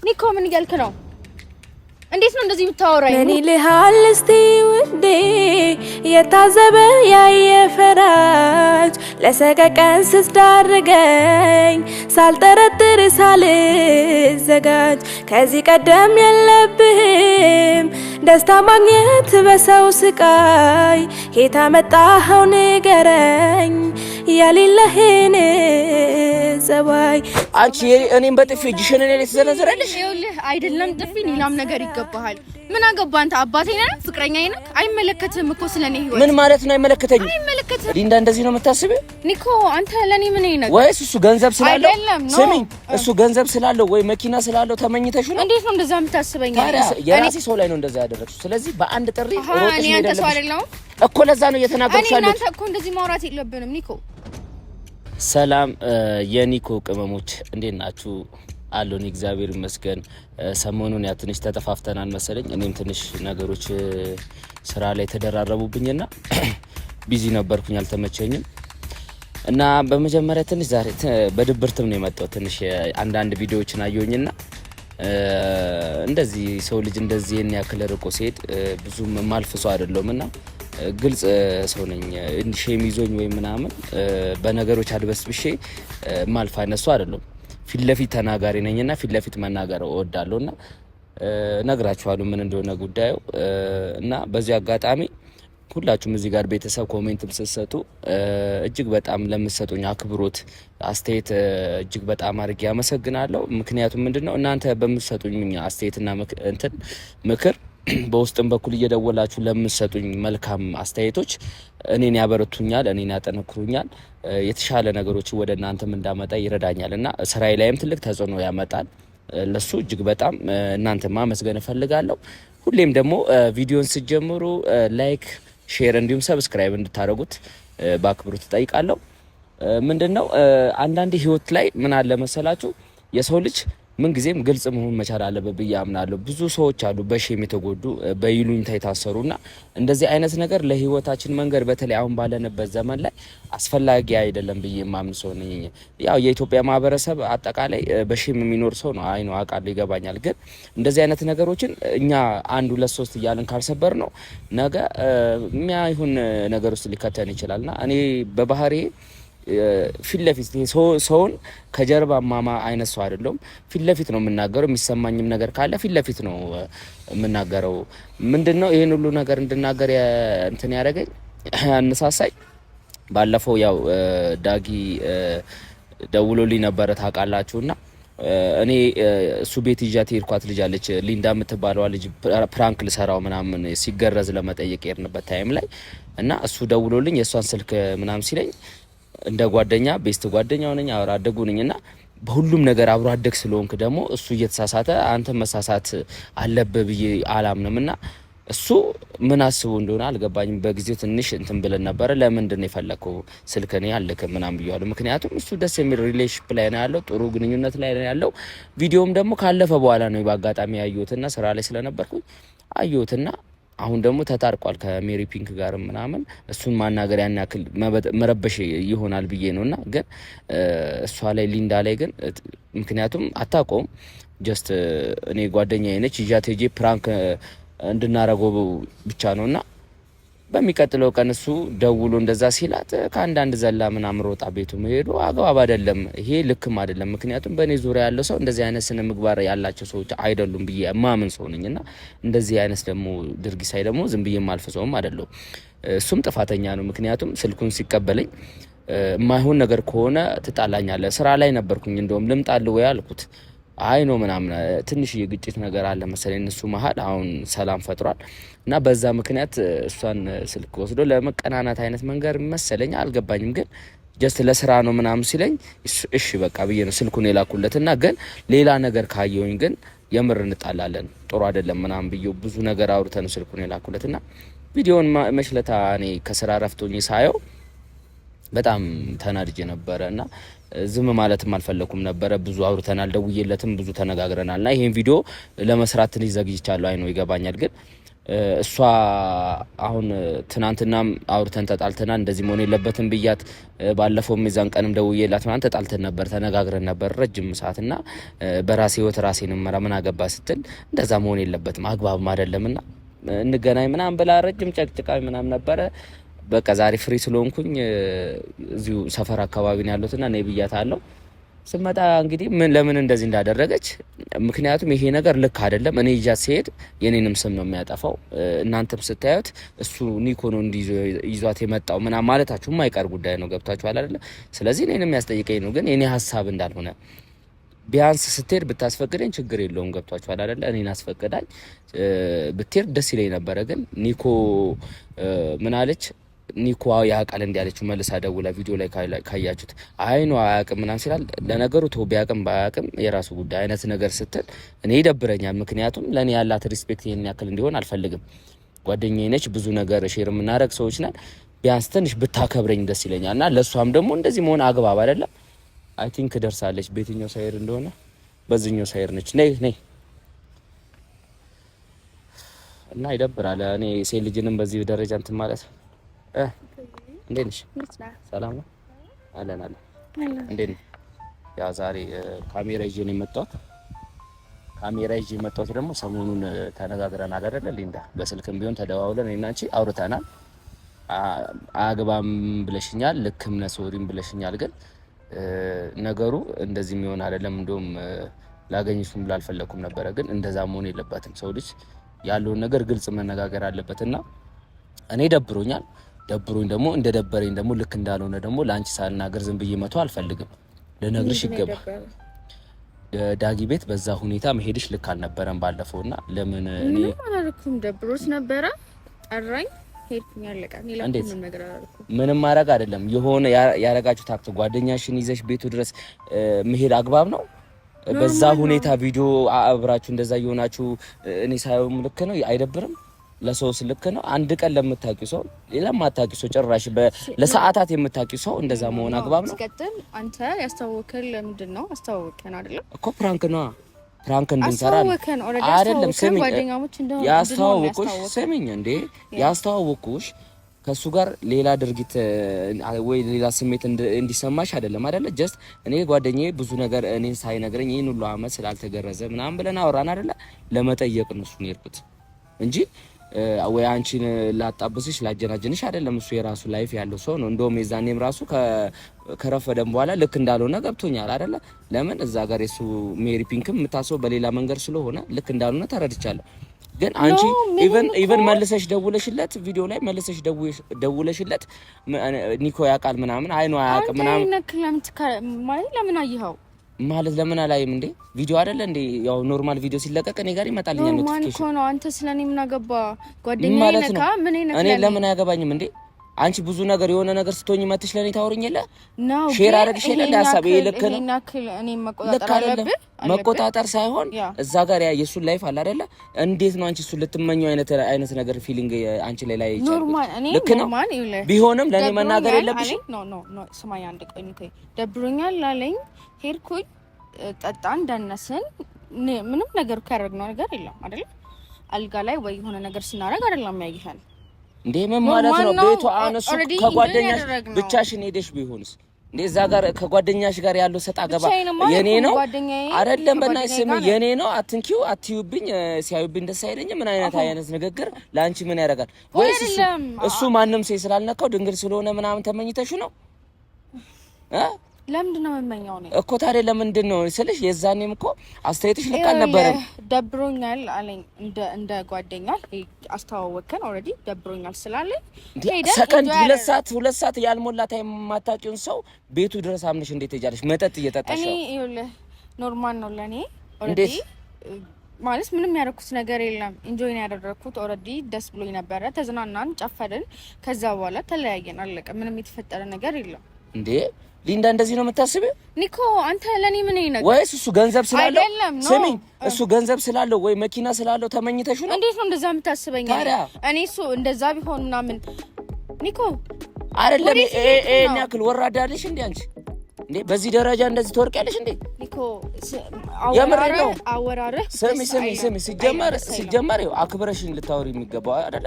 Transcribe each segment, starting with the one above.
ኒኮ ምን እያልክ ነው? እንዴት ነው እንደዚህ የምታወራኝ? ምን ይልሃል እስቲ ውዴ የታዘበ ያየፈራጅ ለሰቀቀን ስትዳርገኝ ሳልጠረጥር ሳልዘጋጅ ከዚህ ቀደም የለብህም ደስታ ማግኘት በሰው ስቃይ ጌታ መጣኸው ንገረኝ ያሌለህን ጸባይ አንቺ እኔም በጥፊ እጅሽን እኔ ተዘነዘረልሽ ይኸውልህ አይደለም ጥፊ ሌላም ነገር ይገባሃል ምን አገባ አንተ አባቴ ነህ ፍቅረኛዬ ነህ አይመለከትም እኮ ስለኔ ህይወት ምን ማለት ነው አይመለከተኝም አይመለከትም ሊንዳ እንደዚህ ነው የምታስበው ኒኮ አንተ ለኔ ምን ይነገር ወይስ እሱ ገንዘብ ስላለው ስሚ እሱ ገንዘብ ስላለው ወይ መኪና ስላለው ተመኝተሽ ነው እንዴት ነው እንደዛ የምታስበኝ የራሴ ሰው ላይ ነው እንደዛ ያደረግሽው ስለዚህ በአንድ ጥሪ ሮጥሽ ነው አንተ ሰው አይደለም እኮ ለዛ ነው እየተናገርኩሽ ያለሁት አንተ እኮ እንደዚህ ማውራት የለብንም ኒኮ ሰላም የኒኮ ቅመሞች እንዴት ናችሁ አሎኒ እግዚአብሔር ይመስገን ሰሞኑን ያ ትንሽ ተጠፋፍተናል መሰለኝ እኔም ትንሽ ነገሮች ስራ ላይ ተደራረቡብኝና ቢዚ ነበርኩኝ አልተመቸኝም እና በመጀመሪያ ትንሽ ዛሬ በድብርትም ነው የመጣው ትንሽ አንዳንድ ቪዲዮዎችን አየሁኝና እንደዚህ ሰው ልጅ እንደዚህ ያክል ርቆ ሲሄድ ብዙም ማልፍሶ አይደለምና ግልጽ ሰው ነኝ ሼም ይዞኝ ወይ ምናምን በነገሮች አድበስብሼ ማልፋ እነሱ አይደለም ፊት ለፊት ተናጋሪ ነኝና ፊት ለፊት መናገር እወዳለሁና ነግራችኋለሁ ምን እንደሆነ ጉዳዩ እና በዚህ አጋጣሚ ሁላችሁም እዚህ ጋር ቤተሰብ ኮሜንትም ስትሰጡ እጅግ በጣም ለምትሰጡኝ አክብሮት አስተያየት እጅግ በጣም አድርጌ አመሰግናለሁ ምክንያቱም ምንድነው እናንተ በምትሰጡኝ አስተያየትና ምክር በውስጥም በኩል እየደወላችሁ ለምትሰጡኝ መልካም አስተያየቶች እኔን ያበረቱኛል እኔን ያጠነክሩኛል የተሻለ ነገሮች ወደ እናንተም እንዳመጣ ይረዳኛልና ስራዬ ላይም ትልቅ ተጽዕኖ ያመጣል ለሱ እጅግ በጣም እናንተማ ማመስገን እፈልጋለሁ ሁሌም ደግሞ ቪዲዮን ስትጀምሩ ላይክ ሼር እንዲሁም ሰብስክራይብ እንድታደርጉት በአክብሮት እጠይቃለሁ ምንድነው አንዳንድ ህይወት ላይ ምን አለ መሰላችሁ የሰው ልጅ ምን ጊዜም ግልጽ መሆን መቻል አለበት ብዬ አምናለሁ ብዙ ሰዎች አሉ በሼም የተጎዱ በይሉኝታ የታሰሩና እንደዚህ አይነት ነገር ለህይወታችን መንገድ በተለይ አሁን ባለንበት ዘመን ላይ አስፈላጊ አይደለም ብዬ ማምን ሰው ነኝ ያው የኢትዮጵያ ማህበረሰብ አጠቃላይ በሼም የሚኖር ሰው ነው አይ ነው አውቃለሁ ይገባኛል ግን እንደዚህ አይነት ነገሮችን እኛ 1 2 3 እያልን ካልሰበር ነው ነገ የሚያይሁን ነገር ውስጥ ሊከተን ይችላልና እኔ በባህሪዬ ፊት ለፊት ሰውን ከጀርባ ማማ አይነት ሰው አይደለም ፊት ለፊት ነው የምናገረው የሚሰማኝም ነገር ካለ ፊት ለፊት ነው የምናገረው ምንድነው ይሄን ሁሉ ነገር እንድናገር እንትን ያደረገኝ አነሳሳይ ባለፈው ያው ዳጊ ደውሎልኝ ነበር ታውቃላችሁና እኔ እሱ ቤት ይዣት ሄድኳት ልጅ አለች ሊንዳ የምትባለዋ ልጅ ፕራንክ ልሰራው ምናምን ሲገረዝ ለመጠየቅ የርንበት ታይም ላይ እና እሱ ደውሎልኝ የሷን ስልክ ምናምን ሲለኝ እንደ ጓደኛ ቤስት ጓደኛው ነኝ አብራ አደጉ ነኝና በሁሉም ነገር አብሮ አደግ ስለሆንክ ደግሞ እሱ እየተሳሳተ አንተ መሳሳት አለበት ብዬ አላምንምና እሱ ምን አስቡ እንደሆነ አልገባኝም በጊዜው ትንሽ እንትን ብለን ነበር ለምንድን ነው የፈለከው ስልከኔ አለከ ምናምን ብያለሁ ምክንያቱም እሱ ደስ የሚል ሪሌሽንሺፕ ላይ ነው ያለው ጥሩ ግንኙነት ላይ ነው ያለው ቪዲዮም ደግሞ ካለፈ በኋላ ነው በአጋጣሚ ያየሁትና ስራ ላይ ስለነበርኩኝ አየሁትና አሁን ደግሞ ተታርቋል ከሜሪ ፒንክ ጋር ምናምን እሱን ማናገር ያን ያክል መረበሽ ይሆናል ብዬ ነውና ግን እሷ ላይ ሊንዳ ላይ ግን ምክንያቱም አታቆም ጀስት እኔ ጓደኛዬ ነች ይዣት ሄጄ ፕራንክ እንድናረገው ብቻ ነውና በሚቀጥለው ቀን እሱ ደውሎ እንደዛ ሲላት ከአንዳንድ ዘላ ምናምን ሮጣ ቤቱ መሄዱ አግባብ አይደለም ይሄ ልክም አይደለም ምክንያቱም በእኔ ዙሪያ ያለው ሰው እንደዚህ አይነት ስነ ምግባር ያላቸው ሰዎች አይደሉም ብዬ ማምን ሰው ነኝና እንደዚህ አይነት ደግሞ ድርጊት ሳይ ደግሞ ዝም ብዬ ማልፈሰውም አይደለም እሱም ጥፋተኛ ነው ምክንያቱም ስልኩን ሲቀበለኝ የማይሆን ነገር ከሆነ ትጣላኛለህ ስራ ላይ ነበርኩኝ እንደውም ልምጣልህ ወይ አልኩት አይ ነው ምናምን ትንሽ የግጭት ነገር አለ መሰለኝ እነሱ መሃል አሁን ሰላም ፈጥሯል እና በዛ ምክንያት እሷን ስልክ ወስዶ ለመቀናናት አይነት መንገር መሰለኝ አልገባኝም ግን ጀስት ለስራ ነው ምናምን ሲለኝ እሺ በቃ ብዬ ነው ስልኩን የላኩለትና ግን ሌላ ነገር ካየውኝ ግን የምር እንጣላለን ጥሩ አይደለም ምናምን ብዬው ብዙ ነገር አውርተን ስልኩን የላኩለትና ቪዲዮን መሽለታ እኔ ከስራ ረፍቶኝ ሳየው በጣም ተናድጄ ነበርና ዝም ማለትም አልፈለኩም ነበር ብዙ አውርተናል ደውዬለትም ብዙ ተነጋግረናልና ይሄን ቪዲዮ ለመስራት ትንሽ ዘግይቻለሁ አይ ነው ይገባኛል ግን እሷ አሁን ትናንትናም አውርተን ተጣልተናል እንደዚህ መሆን የለበትም ብያት ባለፈው ሚዛን ቀንም ደውዬላት ማለት ተጣልተን ነበር ተነጋግረን ነበር ረጅም ሰዓትና በራሴ ህይወት ራሴን መራ ምን አገባ ስትል እንደዛ መሆን የለበትም አግባብም አይደለምና እንገናኝ ምናምን ብላ ረጅም ጨቅጭቃይ ምናምን ነበረ በቃ ዛሬ ፍሪ ስለሆንኩኝ እዚሁ ሰፈር አካባቢ ነው ያለሁትና ነይ ብያታለሁ ስመጣ እንግዲህ ምን ለምን እንደዚህ እንዳደረገች ምክንያቱም ይሄ ነገር ልክ አይደለም እኔ ይዣት ሲሄድ የኔንም ስም ነው የሚያጠፋው እናንተም ስታዩት እሱ ኒኮ ነው እንዲይዟት የመጣው ምና ማለታችሁ የማይቀር ጉዳይ ነው ገብታችኋል አይደለ ስለዚህ እኔንም ያስጠይቀኝ ነው ግን የኔ ሐሳብ እንዳልሆነ ቢያንስ ስትሄድ ብታስፈቅደኝ ችግር የለውም ገብታችኋል አይደለ እኔን አስፈቅዳኝ ብትሄድ ደስ ይለኝ ነበር ግን ኒኮ ምን አለች ኒኮ ያቃል እንዲያለችው መልሳ ደውላ ቪዲዮ ላይ ካያችሁት አይ ነው አያቅም ምናምን ሲላል ለነገሩ ተው ቢያቅም ባያቅም የራሱ ጉዳይ አይነት ነገር ስትል እኔ ይደብረኛል ምክንያቱም ለኔ ያላት ሪስፔክት ይሄን ያክል እንዲሆን አልፈልግም ጓደኛዬ ነች ብዙ ነገር ሼር የምናደርግ ሰዎች ነን ቢያንስ ትንሽ ብታከብረኝ ደስ ይለኛልና ለሷም ደግሞ እንደዚህ መሆን አግባብ አይደለም አይ ቲንክ ደርሳለች በየትኛው ሳይር እንደሆነ በዚህኛው ሳይር ነች ነይ እና ይደብራል እኔ ሴት ልጅንም በዚህ ደረጃ እንትን ማለት እንዴት ነሽ ሰላም ነው አለን እንዴት ነው ያው ዛሬ ካሜራ ይዤ ነው የመጣሁት ደግሞ ሰሞኑን ተነጋግረናል አይደል ሊንዳ በስልክም ቢሆን ተደዋውለን እኔና አንቺ አውርተናል አግባም ብለሽኛል ልክም ነሶሪም ብለሽኛል ግን ነገሩ እንደዚህ የሚሆን አይደለም እንደውም ላገኝሽም ላልፈለኩም ነበር ግን እንደዛ መሆን የለበትም ሰው ልጅ ያለውን ነገር ግልጽ መነጋገር አለበትና እኔ ደብሮኝ ደግሞ እንደደበረኝ ደግሞ ልክ እንዳልሆነ ደግሞ ላንቺ ሳልናገር ዝም ብዬ መተው አልፈልግም ለነግርሽ ይገባ ዳጊ ቤት በዛ ሁኔታ መሄድሽ ልክ አልነበረም ባለፈውና ለምን እኔ አላልኩም ደብሮት ነበረ ጠራኝ ሄድኩኝ አለቀ ምን ነገር አላልኩም ምንም ማረግ አይደለም የሆነ ያረጋችሁ ታክቶ ጓደኛሽን ይዘሽ ቤቱ ድረስ መሄድ አግባብ ነው በዛ ሁኔታ ቪዲዮ አብራችሁ እንደዛ ይሆናችሁ እኔ ሳይው ልክ ነው አይደብርም ለሰው ልክ ነው አንድ ቀን ለምታውቂው ሰው ለማታውቂው ሰው ጭራሽ ለሰዓታት የምታውቂው ሰው እንደዛ መሆን አግባብ ነው ሲቀጥል አንተ ያስተዋወከን ለምንድን ነው አስተዋወከን አይደለም እኮ ፕራንክ እንድንሰራ አይደለም ስሚኝ ያስተዋወኩሽ ስሚኝ እንዴ ያስተዋወኩሽ ከሱ ጋር ሌላ ድርጊት ወይ ሌላ ስሜት እንዲሰማሽ አይደለም አይደለ ጀስት እኔ ጓደኛዬ ብዙ ነገር እኔን ሳይነግረኝ ይሄን ሁሉ አመት ስላልተገረዘ ምናምን ብለን አወራን አይደለ ለመጠየቅ ነው እሱን የሄድኩት እንጂ ወይ አንቺን ላጣብስሽ ላጀናጀንሽ አይደለም እሱ የራሱ ላይፍ ያለው ሰው ነው እንደውም የዛኔም ራሱ ከረፈደም በኋላ ልክ እንዳልሆነ ገብቶኛል አይደለ ለምን እዛ ጋር የሱ ሜሪ ፒንክም የምታስበው በሌላ መንገድ ስለሆነ ልክ እንዳልሆነ ተረድቻለሁ ግን አንቺ ኢቨን መልሰሽ ደውለሽለት ቪዲዮ ላይ መልሰሽ ደውለሽለት ኒኮ ያቃል ምናምን አይ ነው አያቅ ምናምን ለምን አየኸው ማለት ለምን አላየም እንዴ ቪዲዮ አይደለ እንዴ ያው ኖርማል ቪዲዮ ሲለቀቅ እኔ ጋር ይመጣልኛል ኖቲፊኬሽን ማን ነው አንተ ስለኔ ምን አገባ ጓደኛዬ ነካ ምን ይነካ እኔ ለምን አያገባኝም እንዴ አንቺ ብዙ ነገር የሆነ ነገር ስትሆኝ መጥሽ ለኔ ታወሪኝ የለ ሼር አድርግሽ የለ ሐሳብ ይልክ ነው እኔ መቆጣጠር አለብህ መቆጣጠር ሳይሆን እዛ ጋር የሱን ላይፍ አለ አይደለ እንዴት ነው አንቺ እሱ ልትመኘው አይነት ነገር ፊሊንግ አንቺ ላይ ይቻላል ኖርማል እኔ ኖርማል ቢሆንም ለኔ መናገር የለብሽ ኖ ስማኝ አንድ ቆይ ደብሮኛል አለኝ ሄድኩኝ ጠጣን ደነስን ምንም ነገር ካደረግነው ነገር የለም አይደል አልጋ ላይ ወይ የሆነ ነገር ስናደርግ አይደለም ያይሻል እንዴ ምን ማለት ነው ቤቱ አነሱ ከጓደኛሽ ብቻሽን ሄደሽ ቢሆንስ እንዴ እዛ ጋር ከጓደኛሽ ጋር ያለው ሰጣ ገባ የኔ ነው አይደለም በእናትሽ ስም የኔ ነው አትንኪው አትዩብኝ ሲያዩብኝ ደስ አይለኝም ምን አይነት ንግግር ላንቺ ምን ያደርጋል ወይስ እሱ ማንንም ሰው ስላልነካው ድንግል ስለሆነ ምናምን ተመኝተሽ ነው ለምንድን ነው የምመኘው ነው እኮ ታዲያ ለምንድን ነው ስልሽ የዛኔም እኮ አስተያየትሽ ልክ አልነበረም ደብሮኛል አለኝ እንደ ጓደኛ አስተዋወቀን ኦሬዲ ደብሮኛል ስላለኝ ሰከንድ ሁለት ሰዓት ያልሞላ ታይም ማታቂውን ሰው ቤቱ ድረስ አምነሽ እንዴት ትሄጃለሽ መጠጥ እየጠጣሽ እኔ ይኸውልህ ኖርማል ነው ለኔ ኦሬዲ ማለት ምንም ያደረኩት ነገር የለም ኢንጆይ ነው ያደረኩት ኦሬዲ ደስ ብሎኝ ነበረ ተዝናናን ጨፈርን ከዛ በኋላ ተለያየን አለቀ ምንም የተፈጠረ ነገር የለም እንዴ ሊንዳ እንደዚህ ነው የምታስበው ኒኮ አንተ ለኔ ምን ይነገር ወይስ እሱ ገንዘብ ስላለው ስሚኝ እሱ ገንዘብ ስላለው ወይ መኪና ስላለው ተመኝተሽ ነው እንዴት ነው እንደዛ የምታስበኝ እኔ እሱ እንደዛ ቢሆንና ምን ኒኮ አይደለም ያክል ወራዳ አይደለሽ እንዴ አንቺ እንዴ በዚህ ደረጃ እንደዚህ ትወርቂያለሽ እንዴ ኒኮ አወራረህ ስሚ ሲጀመር ይኸው አክብረሽኝ ልታወሪ የሚገባው አይደለ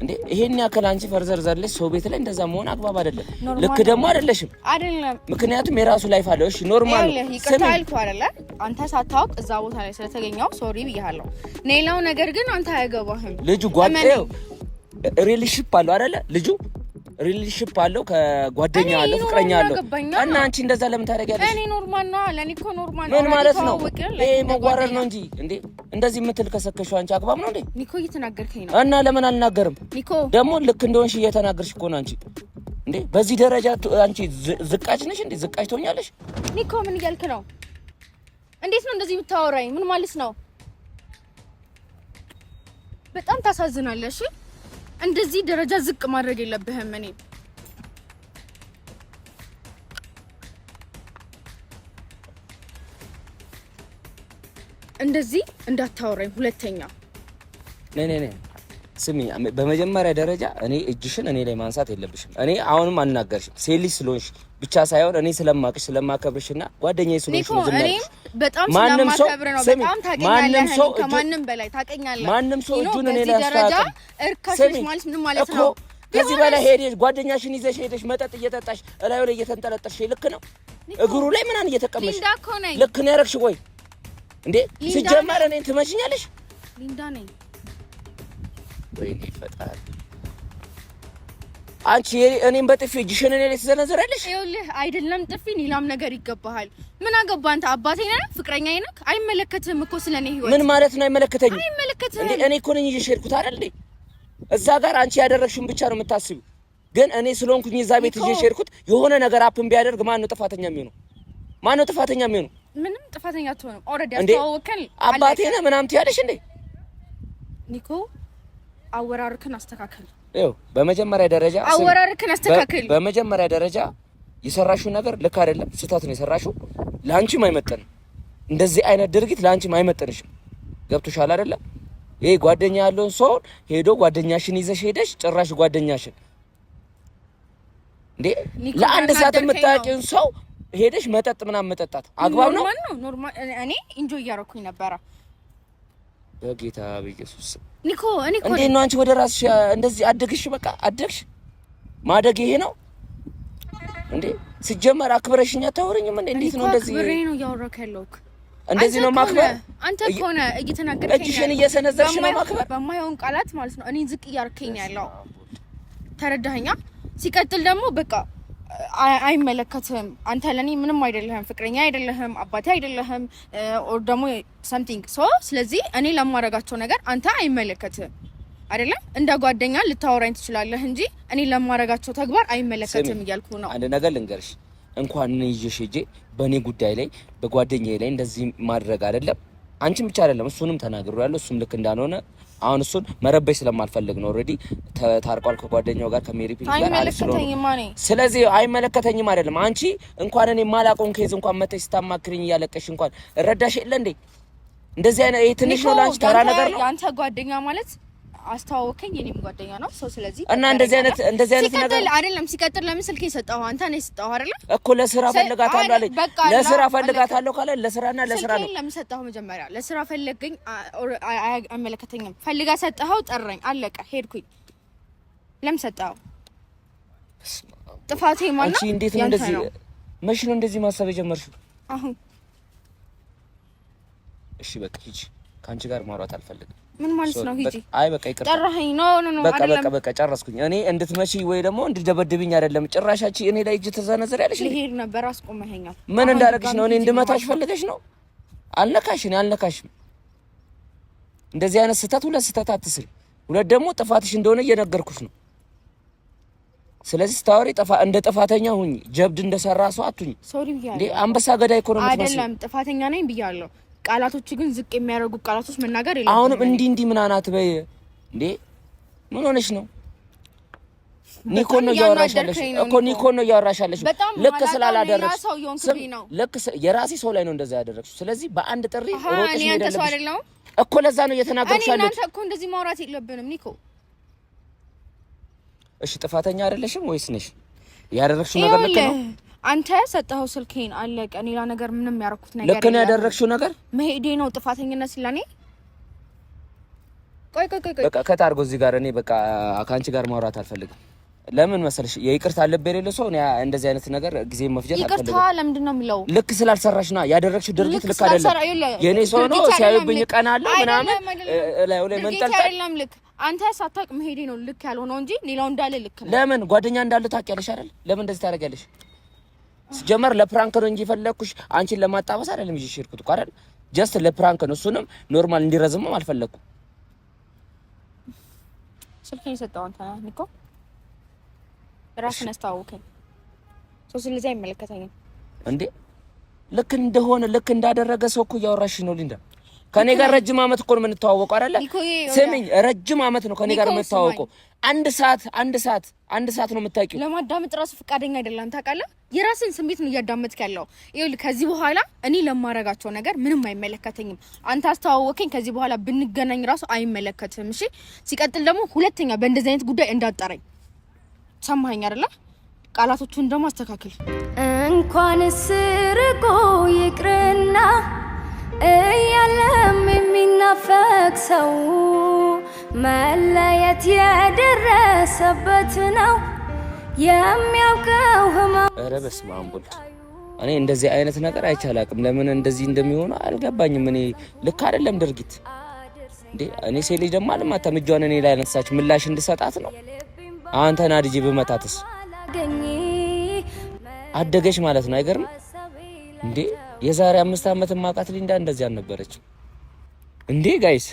እንዴ ይሄን ያክል አንቺ ፈርዘር ዘለሽ ሰው ቤት ላይ እንደዛ መሆን አግባብ አይደለም። ልክ ደግሞ አይደለም። ምክንያቱም የራሱ ላይፍ አለው። እሺ ኖርማል ይቅርታ አልኩህ አይደለ? አንተ ሳታውቅ እዛ ቦታ ላይ ስለተገኘው ሶሪ ብያለሁ። ሌላው ነገር ግን አንተ አያገባህም። ልጁ ጓደኛው ሪሌሽንሺፕ አለው አይደለ? ልጁ ሪሌሽንሺፕ አለው ከጓደኛ አለው ፍቅረኛ አለው እና አንቺ እንደዛ ለምን ታደርጊያለሽ? እኔ ኖርማል ነው ለኔ እኮ ኖርማል ነው። ምን ማለት ነው? ይሄ መዋረድ ነው እንጂ እንዴ እንደዚህ የምትል ከሰከሽው አንቺ አግባብ ነው እንዴ? ኒኮ እየተናገርከኝ ነው እና ለምን አልናገርም? ኒኮ ደግሞ ልክ እንደሆንሽ እየተናገርሽ እኮ ነው አንቺ እንዴ። በዚህ ደረጃ አንቺ ዝቃጭ ነሽ እንዴ? ዝቃጭ ትሆኛለሽ። ኒኮ ምን እያልክ ነው? እንዴት ነው እንደዚህ የምታወራኝ? ምን ማለት ነው? በጣም ታሳዝናለሽ። እንደዚህ ደረጃ ዝቅ ማድረግ የለብህም። እኔ እንደዚህ እንዳታወራኝ ሁለተኛ። ነይ ስሚ፣ በመጀመሪያ ደረጃ እኔ እጅሽን እኔ ላይ ማንሳት የለብሽም። እኔ አሁንም አናገርሽም ሴሊስ ስለሆንሽ ብቻ ሳይሆን እኔ ስለማቅሽ ስለማከብርሽና ጓደኛዬ ስለሆንሽ ነው። በጣም ስለማከብር ነው። በጣም ታገኛለህ፣ ከማንም በላይ ታቀኛለህ። ማንም ሰው እጁን እኔ ላይ ያስታውቃል። እርካሽ ማለት ምን ማለት ነው? ከዚህ በላይ ሄደሽ ጓደኛሽን ይዘሽ ሄደሽ መጠጥ እየጠጣሽ እላዩ ላይ እየተንጠለጠልሽ ልክ ነው? እግሩ ላይ ምናምን እየተቀመሽ ልክ ነው ያደረግሽ ወይ እንዴ? ሲጀመር እኔን ትመሽኛለሽ? ሊንዳ ነኝ። ወይኔ ፈጣሪ፣ አንቺ እኔን በጥፊ እጅሽን እኔ ላይ ትዘነዝራለሽ? ይኸውልህ አይደለም ጥፊ ሌላም ነገር ይገባሃል። ምን አገባህ አንተ? አባቴ ነህ፣ ፍቅረኛዬ ነህ። አይመለከትህም እኮ ስለኔ ህይወት። ምን ማለት ነው አይመለከተኝም? አይመለከትህም እንዴ እኔ እኮ ነኝ ይዤሽ ሄድኩት አይደል እንዴ? እዛ ጋር አንቺ ያደረግሽውን ብቻ ነው የምታስቢው። ግን እኔ ስለሆንኩኝ እዛ ቤት ይዤሽ ሄድኩት። የሆነ ነገር አፕን ቢያደርግ ማን ነው ጥፋተኛ የሚሆነው? ማን ነው ጥፋተኛ የሚሆነው? ምንም ጥፋተኛ አትሆንም። ኦልሬዲ አስተዋወቀን። አባቴ ነህ ምናምን ትያለሽ እንዴ? ኒኮ አወራርክን አስተካክል። ይኸው በመጀመሪያ ደረጃ አወራርክን አስተካክል። በመጀመሪያ ደረጃ የሰራሽው ነገር ልክ አይደለም፣ ስህተት ነው የሰራሽው። ላንቺም አይመጥንም። እንደዚህ አይነት ድርጊት ላንቺም አይመጥንሽም። ገብቶሻል አይደለ? ይሄ ጓደኛ ያለውን ሰው ሄዶ ጓደኛሽን ይዘሽ ሄደሽ ጭራሽ ጓደኛሽን እንዴ ለአንድ ሰዓት የምታውቂውን ሰው ሄደሽ መጠጥ ምናምን መጠጣት አግባብ ነው? ኖርማል። እኔ ኢንጆይ እያደረኩኝ ነበረ። በጌታ በኢየሱስ ኒኮ እኔ እኮ እንዴት ነው አንቺ ወደ ራስሽ እንደዚህ አደግሽ? በቃ አደግሽ። ማደግ ይሄ ነው እንዴ? ሲጀመር አክብረሽኛ አታወሪኝም እንዴ? እንዴት ነው እንደዚህ? አክብሬ ነው እያወራክ ያለውክ። እንደዚህ ነው ማክበር? አንተ እኮ ነህ እየተናገርከኝ እጅሽን እየሰነዘርሽ ነው ማክበር? በማይሆን ቃላት ማለት ነው። እኔ ዝቅ እያደረከኝ ያለው ተረዳኸኛ? ሲቀጥል ደግሞ በቃ አይመለከትህም። አንተ ለኔ ምንም አይደለህም፣ ፍቅረኛ አይደለህም፣ አባቴ አይደለህም ኦር ደግሞ something ሶ ስለዚህ እኔ ለማረጋቸው ነገር አንተ አይመለከትህም አይደለም። እንደ ጓደኛ ልታወራኝ ትችላለህ እንጂ እኔ ለማረጋቸው ተግባር አይመለከትም እያልኩ ነው። አንድ ነገር ልንገርሽ፣ እንኳን እኔ ይዤሽ ሄጄ በእኔ ጉዳይ ላይ በጓደኛዬ ላይ እንደዚህ ማድረግ አይደለም አንቺም ብቻ አይደለም እሱንም ተናግሬያለሁ። እሱም ልክ እንዳልሆነ አሁን እሱን መረበሽ ስለማልፈልግ ነው። ኦልሬዲ ታርቋል ከጓደኛው ጋር ከሜሪ ፒል ጋር አይመለከተኝም ማለት። ስለዚህ አይመለከተኝም አይደለም። አንቺ እንኳን እኔ ማላቆን ከይዝ እንኳን መተሽ ስታማክሪኝ እያለቀሽ እንኳን ረዳሽ የለ እንዴ? እንደዚህ አይነት ይሄ ትንሽ ነው ላንቺ ተራ ነገር ነው። ያንተ ጓደኛ ማለት አስተዋወቀኝ፣ የኔም ጓደኛ ነው ሰው። ስለዚህ እና እንደዚህ አይነት ነገር አይደለም። ሲቀጥል ለምን ስልክ የሰጠው አንተ ነህ የሰጠው አይደል እኮ? ለስራ ፈልጋታለሁ አለኝ። ለስራ ፈልጋታለሁ ካለ ለስራና ለስራ ነው። ለምን ሰጠው? መጀመሪያ ለስራ ፈለገኝ፣ አይመለከተኝም። ፈልጋ ሰጠኸው፣ ጠራኝ፣ አለቀ፣ ሄድኩኝ። ለምን ሰጠው? ጥፋቴ ማለት ነው። አንቺ እንዴት ነው እንደዚህ መቼ ነው እንደዚህ ማሰብ የጀመርሽው? አሁን እሺ በቃ ሂጂ፣ ካንቺ ጋር ማውራት አልፈልግም። ምን ማለት ነው? ሂጂ። አይ በቃ ይቅርታ፣ ጠራኸኝ። ኖ በቃ ጨረስኩኝ። እኔ እንድትመጪ ወይ ደግሞ እንድደበድብኝ አይደለም። ጭራሻቺ እኔ ላይ እጅ ተዘነዘር ያለሽ እንዴ? ልሄድ ነበር አስቆመኸኛል። ምን እንዳደረግሽ ነው? እኔ እንድመታሽ ፈልገሽ ነው? አልነካሽ፣ እኔ አልነካሽም። እንደዚህ አይነት ስህተት ሁለት ስህተት አትስሪ። ሁለት ደግሞ ጥፋትሽ እንደሆነ እየነገርኩሽ ነው። ስለዚህ ስታወሪ እንደ ጥፋተኛ ሁኚ፣ ጀብድ እንደሰራ ሰው አትሁኚ። ሶሪ ብያለሁ እንዴ አንበሳ ገዳይ እኮ ነው የምትመስለው። አይደለም ጥፋተኛ ነኝ ብያለሁ። ቃላቶች ግን ዝቅ የሚያደርጉ ቃላቶች መናገር የለም። አሁንም እንዲህ ምን አናት በይ እንዴ? ምን ሆነሽ ነው? ኒኮ ነው ያወራሻለሽ እኮ ኒኮ ነው ያወራሻለሽ። ልክ ስላላደረግሽ ልክ የራሴ ሰው ላይ ነው እንደዛ ያደረግሽ። ስለዚህ በአንድ ጥሪ ሮጥሽ ነው አይደለም እኮ። ለዛ ነው እየተናገርሽ ያለሽ። እናንተ እኮ እንደዚህ ማውራት የለብንም ኒኮ። እሺ ጥፋተኛ አይደለሽም ወይስ ነሽ? ያደረግሽው ነገር ልክ ነው አንተ ሰጠኸው ስልኬን አለቀ። ሌላ ነገር ምንም ያረኩት ነገር ልክ ነው ያደረግሽው ነገር መሄዴ ነው ጥፋተኝነት ስለኔ። ቆይ በቃ ከታርጎ እዚህ ጋር እኔ በቃ ካንቺ ጋር ማውራት አልፈልግም። ለምን መሰለሽ የይቅርታ አለበ የሌለ ሰው እንደዚህ አይነት ነገር ጊዜ መፍጀት አልፈልግም። ይቅርታ ለምንድን ነው የሚለው? ልክ ስላልሰራሽ ነው ያደረግሽው ድርጊት ልክ አይደለም። የኔ ሰው ነው ሲያዩብኝ ቀን አለ ምናምን ላይ መንጠልጠል አይደለም። ልክ አንተ ሳታውቅ መሄዴ ነው ልክ ያልሆነው እንጂ ሌላው እንዳለ ልክ ነው። ለምን ጓደኛ እንዳለ ታውቂያለሽ አይደል? ለምን እንደዚህ ታደርጊያለሽ? ሲጀመር ለፕራንክ ነው እንጂ ፈለኩሽ አንቺን ለማጣበስ አይደለም ይዤ ሽርኩት እኮ አይደል? ጀስት ለፕራንክ ነው። እሱንም ኖርማል እንዲረዝምም አልፈለኩም። ስልኬን ሰጠው አንተ ንኮ ራስን አስተዋውከኝ። ስለዚህ አይመለከተኝም እንዴ? ልክ እንደሆነ ልክ እንዳደረገ ሰው እኮ ያወራሽ ነው ሊንዳ። ከኔ ጋር ረጅም አመት እኮ ነው የምንተዋወቀው አይደለ? ስሚኝ፣ ረጅም አመት ነው ከኔ ጋር የምንተዋወቀው። አንድ ሰዓት ነው የምታውቂው። ለማዳመጥ ራሱ ፈቃደኛ አይደለም ታውቃለህ። የራስን ስሜት ነው እያዳመጥክ ያለው። ይኸውልህ ከዚህ በኋላ እኔ ለማረጋቸው ነገር ምንም አይመለከተኝም። አንተ አስተዋወቀኝ፣ ከዚህ በኋላ ብንገናኝ ራሱ አይመለከትም። እሺ፣ ሲቀጥል ደግሞ ሁለተኛ በእንደዚህ አይነት ጉዳይ እንዳጠረኝ ሰማኸኝ አይደለ? ቃላቶቹን ደግሞ አስተካክል። እንኳንስ ርቆ ይቅርና እያለም የሚናፈቅ ሰው መለየት የደረሰበት ነው የሚያውቀው ህመም። ኧረ በስመ አብ ወልድ። እኔ እንደዚህ አይነት ነገር አይቻላቅም። ለምን እንደዚህ እንደሚሆን አልገባኝም። እኔ ልክ አይደለም ድርጊት እንዴ። እኔ ሴት ልጅ ደግሞ አልማታም። እጇን እኔ ላይ አነሳች ምላሽ እንድሰጣት ነው። አንተና ልጅ በመታተስ አደገሽ ማለት ነው። አይገርም እንዴ? የዛሬ 5 አመት ማቃት ሊንዳ እንደዚህ አልነበረች እንዴ? ጋይስ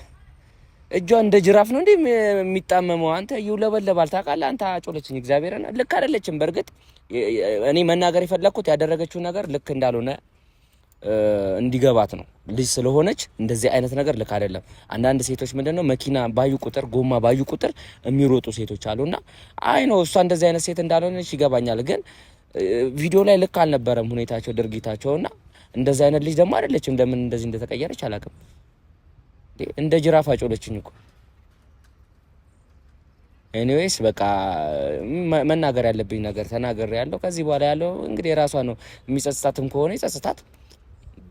እጇ እንደ ጅራፍ ነው እንዴ የሚጣመመው? አንተ ይውለበለባል ታውቃለህ። አንተ አጮለችኝ። እግዚአብሔርን ልክ አይደለችም። በርግጥ እኔ መናገር የፈለኩት ያደረገችው ነገር ልክ እንዳልሆነ እንዲገባት ነው። ልጅ ስለሆነች እንደዚህ አይነት ነገር ልክ አይደለም። አንዳንድ ሴቶች ምንድነው መኪና ባዩ ቁጥር ጎማ ባዩ ቁጥር የሚሮጡ ሴቶች አሉና አይ ነው እሷ እንደዚህ አይነት ሴት እንዳልሆነች ይገባኛል። ግን ቪዲዮ ላይ ልክ አልነበረም ሁኔታቸው ድርጊታቸውና እንደዚህ አይነት ልጅ ደግሞ አይደለችም። ለምን እንደዚህ እንደተቀየረች አላውቅም። እንደ ጅራፍ አጮለችኝ እኮ። ኤኒዌይስ በቃ መናገር ያለብኝ ነገር ተናገር ያለው። ከዚህ በኋላ ያለው እንግዲህ የራሷ ነው። የሚጸጽታትም ከሆነ ይጸጽታት።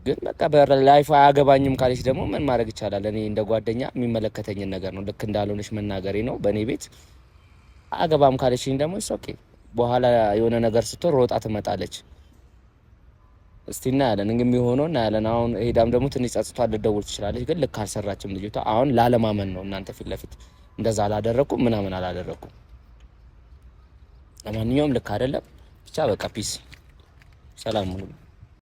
ግን በቃ በላይፍ አያገባኝም ካለች ደግሞ ምን ማድረግ ይቻላል? እኔ እንደ ጓደኛ የሚመለከተኝን ነገር ነው። ልክ እንዳልሆነች መናገሬ ነው። በእኔ ቤት አገባም ካለችኝ ደግሞ ኦኬ። በኋላ የሆነ ነገር ስትወር ሮጣ ትመጣለች። እስቲ እናያለን እንግዲህ የሚሆነው እናያለን። አሁን ሄዳም ደግሞ ትንሽ ጸጽቷል፣ ልደውል ትችላለች። ግን ልክ አልሰራችም ልጅቷ። አሁን ላለማመን ነው እናንተ ፊት ለፊት እንደዛ አላደረኩም ምናምን አላደረኩም። ለማንኛውም ልክ አይደለም። ብቻ በቃ ፒስ፣ ሰላም ሁኑ።